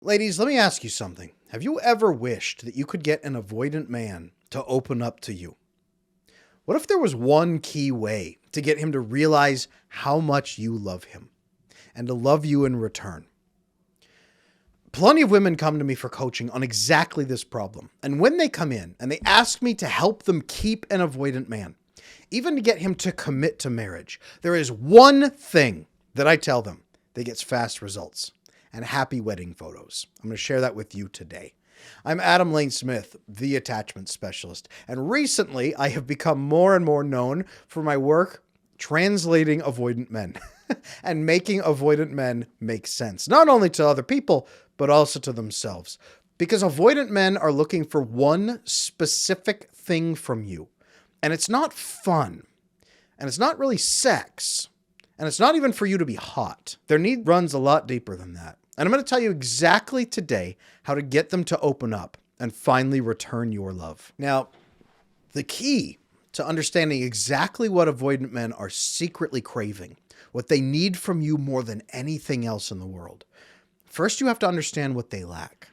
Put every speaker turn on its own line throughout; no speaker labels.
Ladies, let me ask you something. Have you ever wished that you could get an avoidant man to open up to you? What if there was one key way to get him to realize how much you love him and to love you in return? Plenty of women come to me for coaching on exactly this problem. And when they come in and they ask me to help them keep an avoidant man, even to get him to commit to marriage, there is one thing that I tell them that gets fast results and happy wedding photos. I'm going to share that with you today. I'm Adam Lane Smith, the attachment specialist, and recently I have become more and more known for my work translating avoidant men and making avoidant men make sense, not only to other people, but also to themselves. Because avoidant men are looking for one specific thing from you, and it's not fun, and it's not really sex, and it's not even for you to be hot. Their need runs a lot deeper than that. And I'm going to tell you exactly today how to get them to open up and finally return your love. Now, the key to understanding exactly what avoidant men are secretly craving, what they need from you more than anything else in the world, first you have to understand what they lack.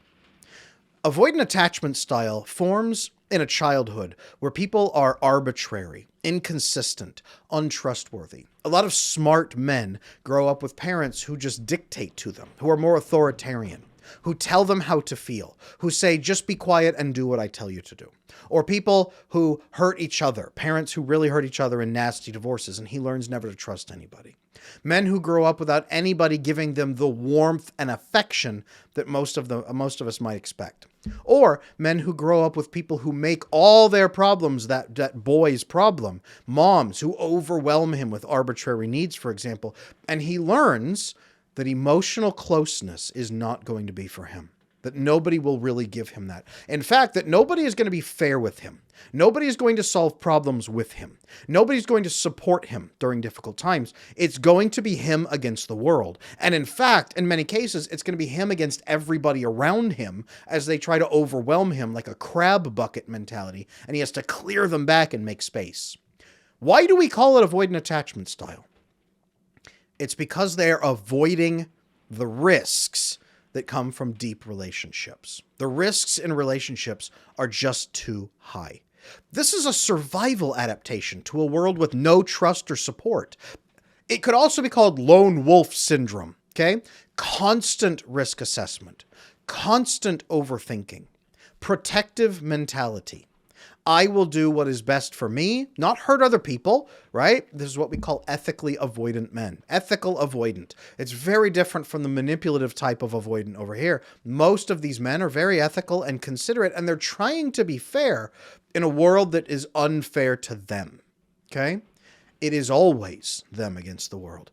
Avoidant attachment style forms in a childhood where people are arbitrary, inconsistent, untrustworthy. A lot of smart men grow up with parents who just dictate to them, who are more authoritarian, who tell them how to feel, who say, just be quiet and do what I tell you to do. Or people who hurt each other, parents who really hurt each other in nasty divorces, and he learns never to trust anybody. Men who grow up without anybody giving them the warmth and affection that most of us might expect. Or men who grow up with people who make all their problems that boy's problem. Moms who overwhelm him with arbitrary needs, for example, and he learns that emotional closeness is not going to be for him. That nobody will really give him that. In fact, that nobody is going to be fair with him. Nobody is going to solve problems with him. Nobody's going to support him during difficult times. It's going to be him against the world. And in fact, in many cases, it's going to be him against everybody around him as they try to overwhelm him like a crab bucket mentality, and he has to clear them back and make space. Why do we call it avoidant attachment style? It's because they're avoiding the risks that come from deep relationships. The risks in relationships are just too high. This is a survival adaptation to a world with no trust or support. It could also be called lone wolf syndrome, okay? Constant risk assessment, constant overthinking, protective mentality. I will do what is best for me, not hurt other people, right? This is what we call ethically avoidant men. Ethical avoidant. It's very different from the manipulative type of avoidant over here. Most of these men are very ethical and considerate, and they're trying to be fair in a world that is unfair to them, okay? It is always them against the world,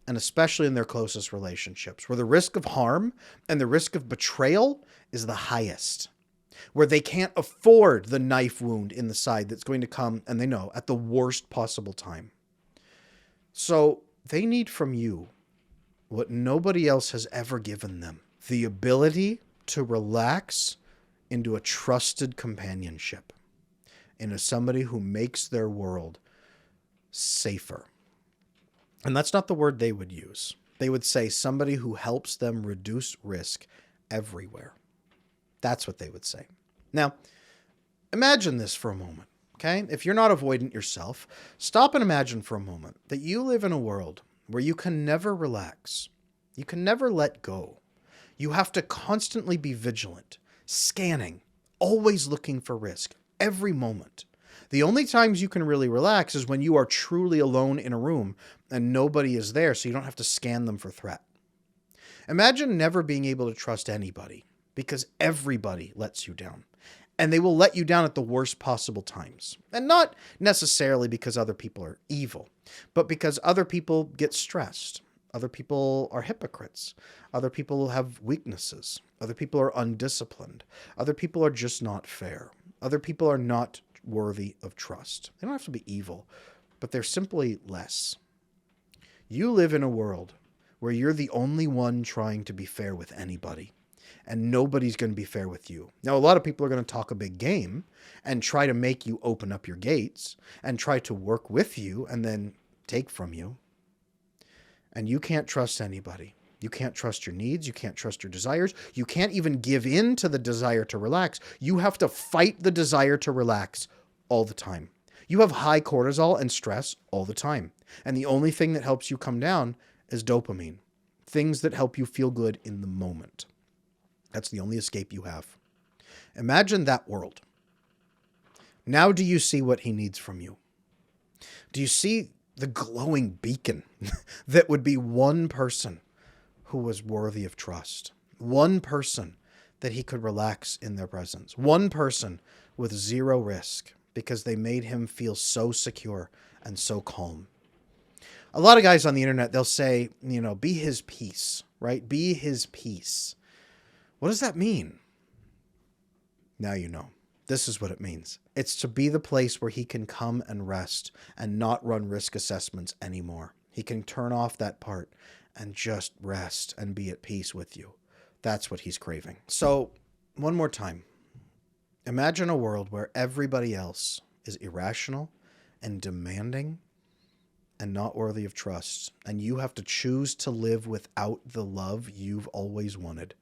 and especially in their closest relationships, where the risk of harm and the risk of betrayal is the highest, where they can't afford the knife wound in the side that's going to come, and they know, at the worst possible time. So they need from you what nobody else has ever given them: the ability to relax into a trusted companionship, into somebody who makes their world safer. And that's not the word they would use. They would say somebody who helps them reduce risk everywhere. That's what they would say. Now, imagine this for a moment, okay? If you're not avoidant yourself, stop and imagine for a moment that you live in a world where you can never relax. You can never let go. You have to constantly be vigilant, scanning, always looking for risk, every moment. The only times you can really relax is when you are truly alone in a room and nobody is there, so you don't have to scan them for threat. Imagine never being able to trust anybody, because everybody lets you down. And they will let you down at the worst possible times. And not necessarily because other people are evil, but because other people get stressed. Other people are hypocrites. Other people have weaknesses. Other people are undisciplined. Other people are just not fair. Other people are not worthy of trust. They don't have to be evil, but they're simply less. You live in a world where you're the only one trying to be fair with anybody, and nobody's going to be fair with you. Now, a lot of people are going to talk a big game and try to make you open up your gates and try to work with you and then take from you. And you can't trust anybody. You can't trust your needs. You can't trust your desires. You can't even give in to the desire to relax. You have to fight the desire to relax all the time. You have high cortisol and stress all the time. And the only thing that helps you come down is dopamine. Things that help you feel good in the moment. That's the only escape you have. Imagine that world. Now do you see what he needs from you? Do you see the glowing beacon that would be one person who was worthy of trust? One person that he could relax in their presence. One person with zero risk because they made him feel so secure and so calm. A lot of guys on the internet, they'll say, be his peace, right? Be his peace. What does that mean? Now you know. This is what it means. It's to be the place where he can come and rest and not run risk assessments anymore. He can turn off that part and just rest and be at peace with you. That's what he's craving. So, one more time. Imagine a world where everybody else is irrational and demanding and not worthy of trust. And you have to choose to live without the love you've always wanted,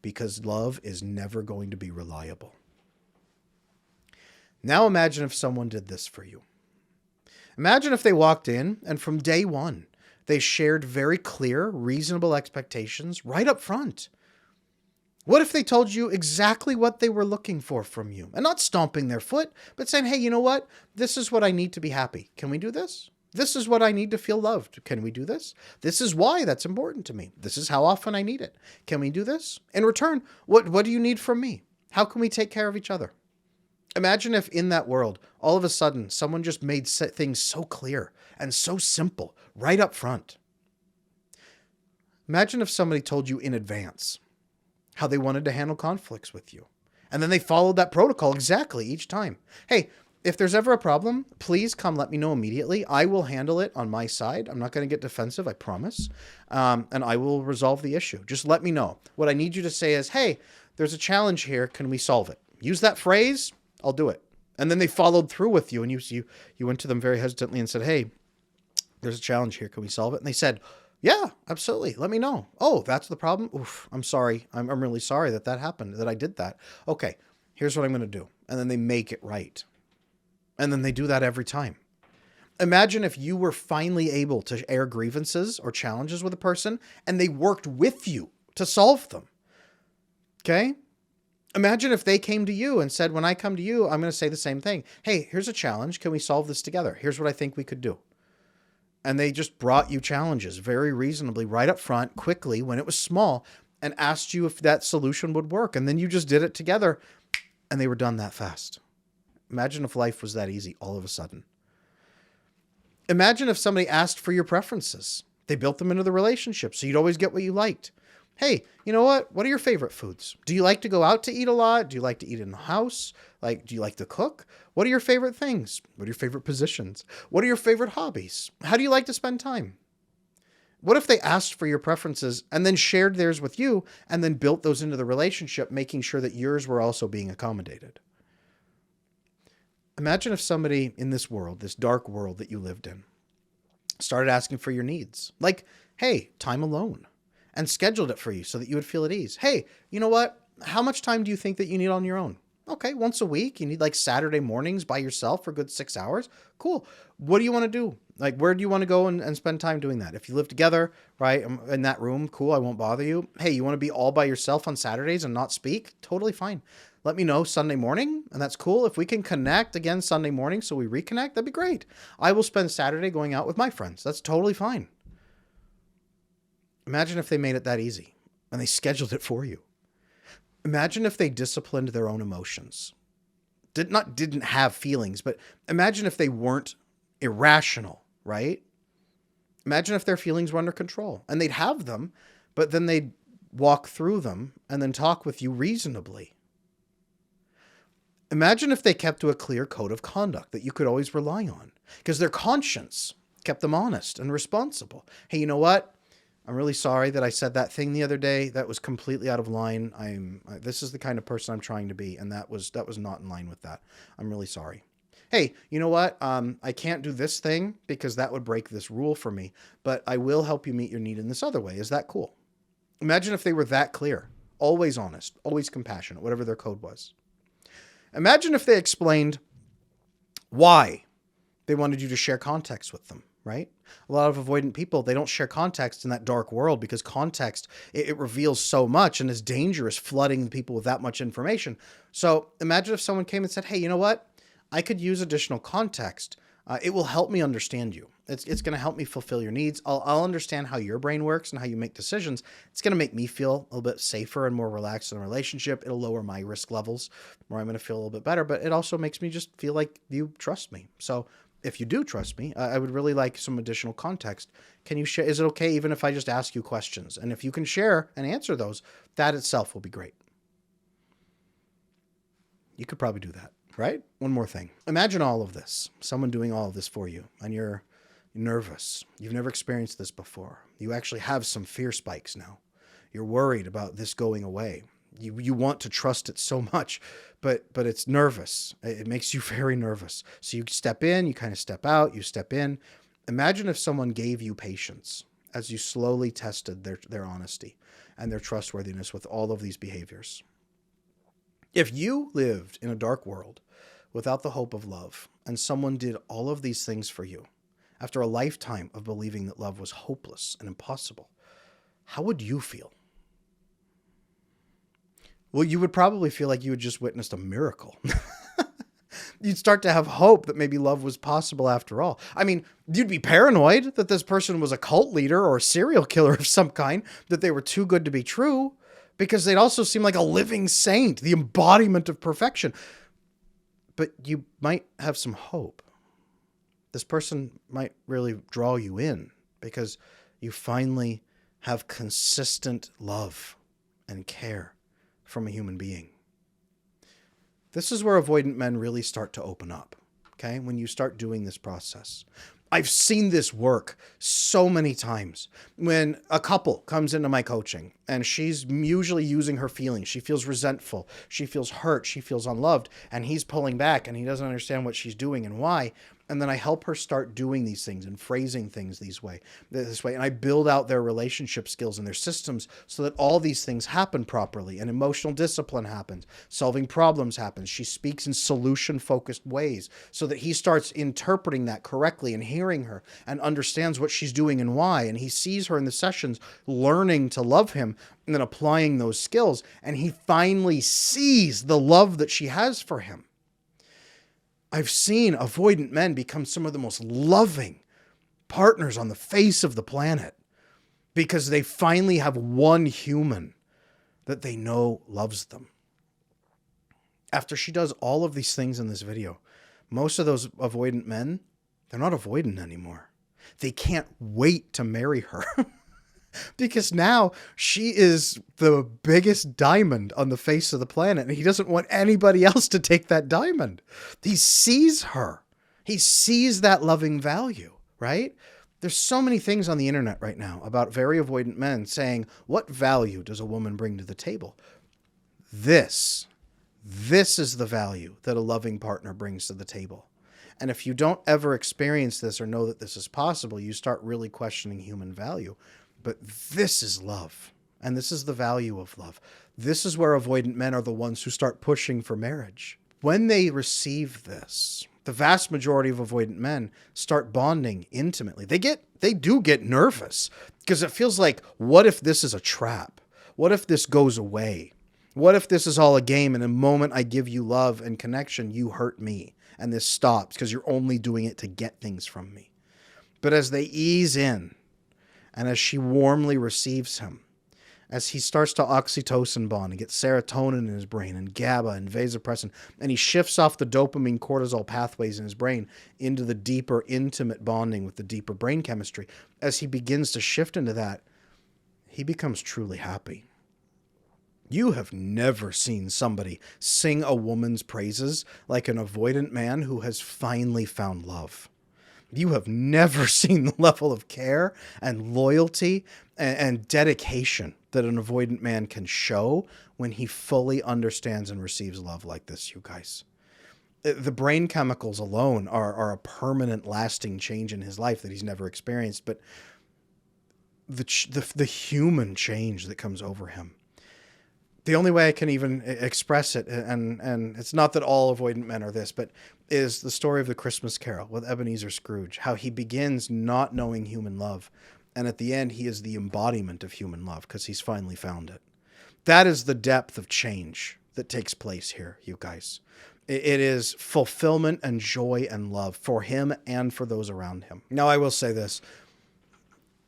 because love is never going to be reliable. Now imagine if someone did this for you. Imagine if they walked in and from day one, they shared very clear, reasonable expectations right up front. What if they told you exactly what they were looking for from you? And not stomping their foot, but saying, hey, you know what? This is what I need to be happy. Can we do this? This is what I need to feel loved. Can we do this? This is why that's important to me. This is how often I need it. Can we do this? In return, what do you need from me? How can we take care of each other? Imagine if in that world, all of a sudden, someone just made things so clear and so simple right up front. Imagine if somebody told you in advance how they wanted to handle conflicts with you. And then they followed that protocol exactly each time. Hey, if there's ever a problem, please come let me know immediately. I will handle it on my side. I'm not going to get defensive, I promise. And I will resolve the issue. Just let me know. What I need you to say is, hey, there's a challenge here. Can we solve it? Use that phrase. I'll do it. And then they followed through with you, and you went to them very hesitantly and said, hey, there's a challenge here. Can we solve it? And they said, yeah, absolutely. Let me know. Oh, that's the problem? Oof, I'm sorry. I'm really sorry that happened, that I did that. Okay, here's what I'm going to do. And then they make it right. And then they do that every time. Imagine if you were finally able to air grievances or challenges with a person and they worked with you to solve them. Okay? Imagine if they came to you and said, when I come to you, I'm going to say the same thing. Hey, here's a challenge. Can we solve this together? Here's what I think we could do. And they just brought you challenges very reasonably right up front, quickly, when it was small, and asked you if that solution would work. And then you just did it together and they were done that fast. Imagine if life was that easy all of a sudden. Imagine if somebody asked for your preferences. They built them into the relationship so you'd always get what you liked. Hey, you know what? What are your favorite foods? Do you like to go out to eat a lot? Do you like to eat in the house? Do you like to cook? What are your favorite things? What are your favorite positions? What are your favorite hobbies? How do you like to spend time? What if they asked for your preferences and then shared theirs with you and then built those into the relationship, making sure that yours were also being accommodated? Imagine if somebody in this world, this dark world that you lived in, started asking for your needs. Like, hey, time alone. And scheduled it for you so that you would feel at ease. Hey, you know what? How much time do you think that you need on your own? Okay, once a week. You need like Saturday mornings by yourself for a good 6 hours. Cool. What do you want to do? Like, where do you want to go and spend time doing that? If you live together, right, in that room, cool, I won't bother you. Hey, you want to be all by yourself on Saturdays and not speak? Totally fine. Let me know Sunday morning, and that's cool. If we can connect again Sunday morning so we reconnect, that'd be great. I will spend Saturday going out with my friends. That's totally fine. Imagine if they made it that easy and they scheduled it for you. Imagine if they disciplined their own emotions. Didn't have feelings, but imagine if they weren't irrational, right? Imagine if their feelings were under control and they'd have them, but then they'd walk through them and then talk with you reasonably. Imagine if they kept to a clear code of conduct that you could always rely on because their conscience kept them honest and responsible. Hey, you know what? I'm really sorry that I said that thing the other day. That was completely out of line. This is the kind of person I'm trying to be, and that was not in line with that. I'm really sorry. Hey, you know what? I can't do this thing because that would break this rule for me, but I will help you meet your need in this other way. Is that cool? Imagine if they were that clear, always honest, always compassionate, whatever their code was. Imagine if they explained why they wanted you to share context with them, right? A lot of avoidant people, they don't share context in that dark world because context, it reveals so much and is dangerous, flooding people with that much information. So imagine if someone came and said, hey, you know what? I could use additional context. It will help me understand you. It's going to help me fulfill your needs. I'll understand how your brain works and how you make decisions. It's going to make me feel a little bit safer and more relaxed in a relationship. It'll lower my risk levels where I'm going to feel a little bit better, but it also makes me just feel like you trust me. So if you do trust me, I would really like some additional context. Can you share? Is it okay even if I just ask you questions? And if you can share and answer those, that itself will be great. You could probably do that, right? One more thing. Imagine all of this, someone doing all of this for you, and you're nervous. You've never experienced this before. You actually have some fear spikes now. You're worried about this going away. You want to trust it so much, but it's nervous. It makes you very nervous. So you step in, you kind of step out, you step in. Imagine if someone gave you patience as you slowly tested their honesty and their trustworthiness with all of these behaviors. If you lived in a dark world without the hope of love and someone did all of these things for you after a lifetime of believing that love was hopeless and impossible, how would you feel? Well, you would probably feel like you had just witnessed a miracle. You'd start to have hope that maybe love was possible after all. I mean, you'd be paranoid that this person was a cult leader or a serial killer of some kind, that they were too good to be true, because they'd also seem like a living saint, the embodiment of perfection. But you might have some hope. This person might really draw you in because you finally have consistent love and care from a human being. This is where avoidant men really start to open up, okay? When you start doing this process. I've seen this work so many times. When a couple comes into my coaching and she's usually using her feelings, she feels resentful, she feels hurt, she feels unloved, and he's pulling back and he doesn't understand what she's doing and why. And then I help her start doing these things and phrasing things this way. And I build out their relationship skills and their systems so that all these things happen properly and emotional discipline happens. Solving problems happens. She speaks in solution-focused ways so that he starts interpreting that correctly and hearing her and understands what she's doing and why. And he sees her in the sessions learning to love him and then applying those skills. And he finally sees the love that she has for him. I've seen avoidant men become some of the most loving partners on the face of the planet because they finally have one human that they know loves them. After she does all of these things in this video, most of those avoidant men, they're not avoidant anymore. They can't wait to marry her. Because now she is the biggest diamond on the face of the planet, and he doesn't want anybody else to take that diamond. He sees her. He sees that loving value, right? There's so many things on the internet right now about very avoidant men saying, what value does a woman bring to the table? This is the value that a loving partner brings to the table. And if you don't ever experience this or know that this is possible, you start really questioning human value. But this is love, and this is the value of love. This is where avoidant men are the ones who start pushing for marriage. When they receive this, the vast majority of avoidant men start bonding intimately. They do get nervous because it feels like, what if this is a trap? What if this goes away? What if this is all a game and the moment I give you love and connection, you hurt me and this stops because you're only doing it to get things from me? But as they ease in, and as she warmly receives him, as he starts to oxytocin bond and get serotonin in his brain and GABA and vasopressin, and he shifts off the dopamine cortisol pathways in his brain into the deeper intimate bonding with the deeper brain chemistry, as he begins to shift into that, he becomes truly happy. You have never seen somebody sing a woman's praises like an avoidant man who has finally found love. You have never seen the level of care and loyalty and dedication that an avoidant man can show when he fully understands and receives love like this, you guys. The brain chemicals alone are a permanent, lasting change in his life that he's never experienced. But the human change that comes over him. The only way I can even express it, and it's not that all avoidant men are this, but is the story of the Christmas Carol with Ebenezer Scrooge, how he begins not knowing human love. And at the end, he is the embodiment of human love because he's finally found it. That is the depth of change that takes place here, you guys. It is fulfillment and joy and love for him and for those around him. Now, I will say this.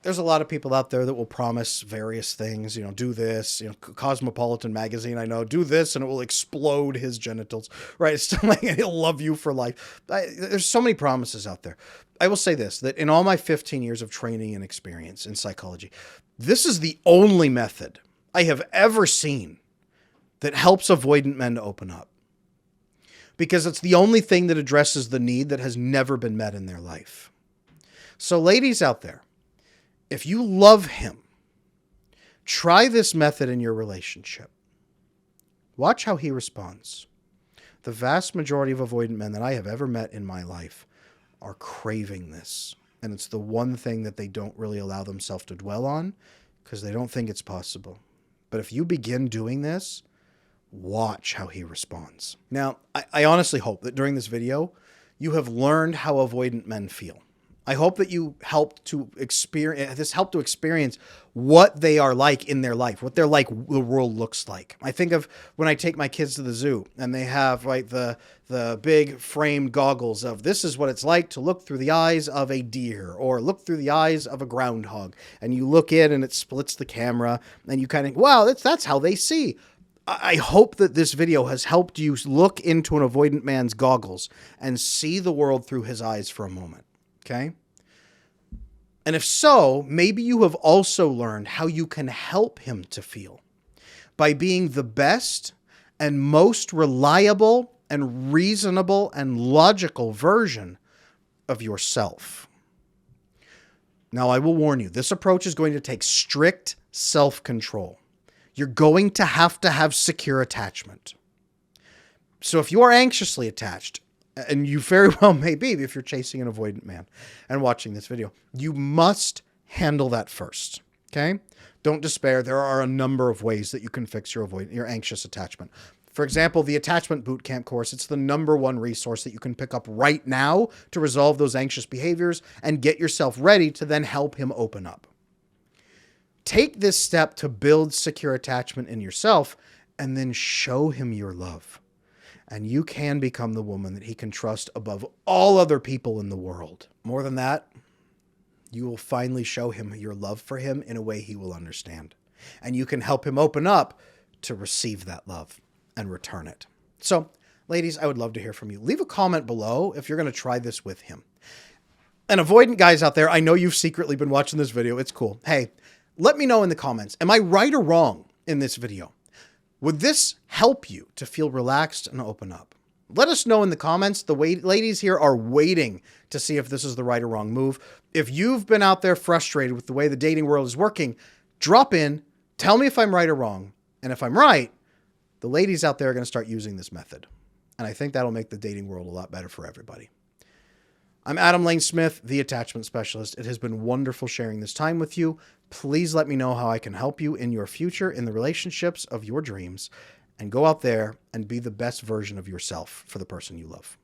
There's a lot of people out there that will promise various things, do this, Cosmopolitan magazine, I know, do this and it will explode his genitals, right? It's still like he'll love you for life. There's so many promises out there. I will say this, that in all my 15 years of training and experience in psychology, this is the only method I have ever seen that helps avoidant men to open up. Because it's the only thing that addresses the need that has never been met in their life. So ladies out there, if you love him, try this method in your relationship. Watch how he responds. The vast majority of avoidant men that I have ever met in my life are craving this. And it's the one thing that they don't really allow themselves to dwell on because they don't think it's possible. But if you begin doing this, watch how he responds. Now, I honestly hope that during this video, you have learned how avoidant men feel. I hope that you helped to experience what they are like in their life, what they're like, the world looks like. I think of when I take my kids to the zoo and they have the big framed goggles of this is what it's like to look through the eyes of a deer or look through the eyes of a groundhog. And you look in and it splits the camera and you kind of, wow, that's how they see. I hope that this video has helped you look into an avoidant man's goggles and see the world through his eyes for a moment. Okay? And if so, maybe you have also learned how you can help him to feel by being the best and most reliable and reasonable and logical version of yourself. Now, I will warn you, this approach is going to take strict self-control. You're going to have secure attachment. So if you are anxiously attached, and you very well may be if you're chasing an avoidant man and watching this video, you must handle that first, okay? Don't despair. There are a number of ways that you can fix your anxious attachment. For example, the Attachment Bootcamp course, it's the #1 resource that you can pick up right now to resolve those anxious behaviors and get yourself ready to then help him open up. Take this step to build secure attachment in yourself and then show him your love. And you can become the woman that he can trust above all other people in the world. More than that, you will finally show him your love for him in a way he will understand. And you can help him open up to receive that love and return it. So, ladies, I would love to hear from you. Leave a comment below if you're going to try this with him. And avoidant guys out there, I know you've secretly been watching this video. It's cool. Hey, let me know in the comments. Am I right or wrong in this video? Would this help you to feel relaxed and open up? Let us know in the comments. The ladies here are waiting to see if this is the right or wrong move. If you've been out there frustrated with the way the dating world is working, drop in, tell me if I'm right or wrong. And if I'm right, the ladies out there are going to start using this method. And I think that'll make the dating world a lot better for everybody. I'm Adam Lane Smith, the Attachment Specialist. It has been wonderful sharing this time with you. Please let me know how I can help you in your future, in the relationships of your dreams, and go out there and be the best version of yourself for the person you love.